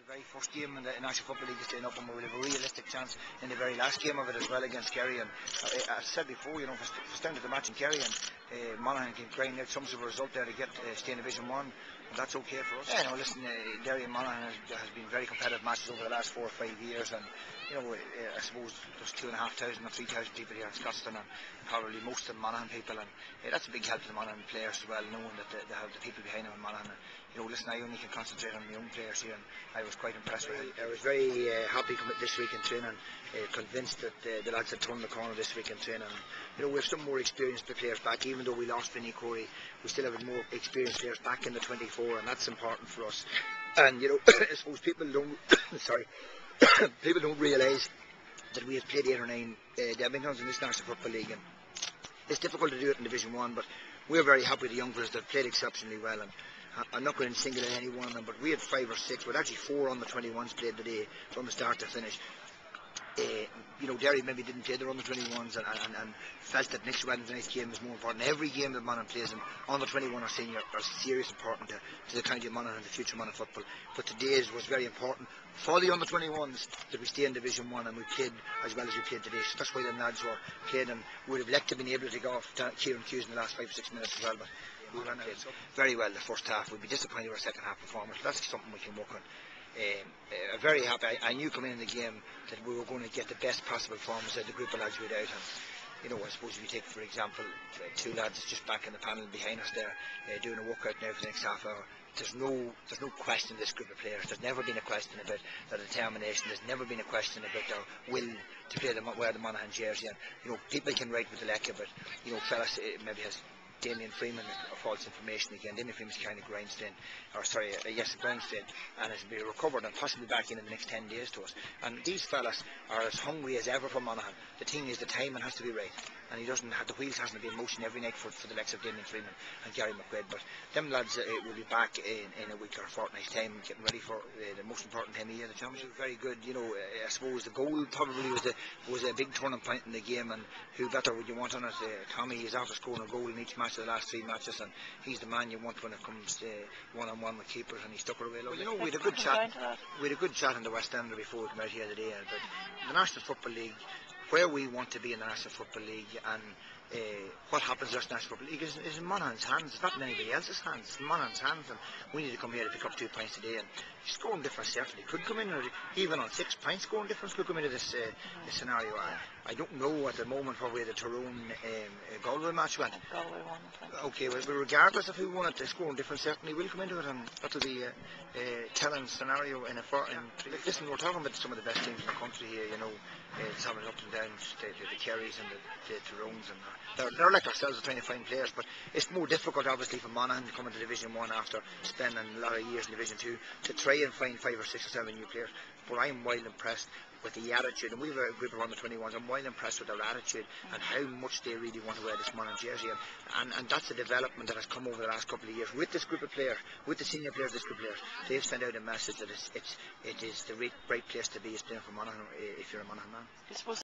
very first game in the National Football League is staying up, and we have a realistic chance in the very last game of it as well against Kerry. And as I said before, if it's down to the match in Kerry and Monaghan can grind out some sort of result there to get stay in Division 1, and that's okay for us. Listen, Derry and Monaghan has been very competitive matches over the last 4 or 5 years, and I suppose there's 2,500 or 3,000 people here in Scotstoun, and probably most of them Monaghan people, and that's a big help to the Monaghan players as well, knowing that they have the people behind them in Monaghan. Listen, I only can concentrate on my own players here, and I was quite impressed with it. I was very happy this week in training, convinced that the lads had turned the corner this week in training. We have some more experienced players back. Even though we lost Vinnie Corey, we still have more experienced players back in the 24, and that's important for us. And I suppose people don't people don't realise that we have played 8 or 9 debutants in this National Football League, and it's difficult to do it in Division 1, but we're very happy with the young players that have played exceptionally well. And I'm not going to single out any one of them, but we had 5 or 6, but actually 4 on the 21s played today from the start to finish. Derry maybe didn't play their under 21s and felt that next Wednesday night's game is more important. Every game that Monaghan plays in under 21 or senior are serious important to the county of Monaghan and the future of Monaghan football. But today's was very important for the under 21s that we stay in Division 1, and we played as well as we played today. So that's why the lads were played, and we would have liked to have been able to go off Kieran Hughes in the last 5 or 6 minutes as well. But we ran out very well the first half. We'd be disappointed with our second half performance. That's something we can work on. Very happy. I knew coming in the game that we were going to get the best possible performance out of the group of lads we had out. And I suppose if you take, for example, 2 lads just back in the panel behind us there, doing a workout now for the next half hour. There's no question in this group of players. There's never been a question about their determination. There's never been a question about their will to play wear the Monaghan jersey. And people can write with the lecture, but fellas maybe has Damien Freeman false information again. Damien Freeman's carrying a grind stain, a grind stain, and it's been recovered and possibly back in the next 10 days to us. And these fellas are as hungry as ever for Monaghan. The thing is, the timing has to be right, and the wheels hasn't been in motion every night for the likes of Damien Freeman and Gary McQuaid. But them lads will be back in a week or a fortnight's time, getting ready for the most important time of year, the championship. Very good. I suppose the goal probably was a big turning point in the game, and who better would you want on it? Tommy is after scoring a goal in each match of the last 3 matches, and he's the man you want when it comes one-on-one with keepers, and he stuck it away. We had a good chat. We had a good chat in the West End before we came out here today about the National Football League, where we want to be in the National Football League, and what happens in the National Football League is in Monaghan's hands. It's not in anybody else's hands. It's in Monaghan's hands, and we need to come here to pick up 2 points today. And scoring difference certainly could come in, or even on 6 points, scoring difference could come into this scenario. I don't know at the moment where the Tyrone Galway match went. Galway won. Okay, well, regardless of who won it, the scoring difference certainly will come into it, and that'll be a telling scenario in a listen, we're talking about some of the best teams in the country here. It's having ups and downs, the Kerrys and the Tyrones, and they're like ourselves, trying to find players, but it's more difficult obviously for Monaghan to come into Division 1 after spending a lot of years in Division 2 to try and find 5 or 6 or 7 new players. But I'm well impressed with the attitude, and we have a group of under 21s. I'm well impressed with their attitude and how much they really want to wear this Monaghan jersey, and that's a development that has come over the last couple of years with this group of players, with the senior players, this group of players. They've sent out a message that it is the right place to be, is playing for Monaghan if you're a Monaghan man.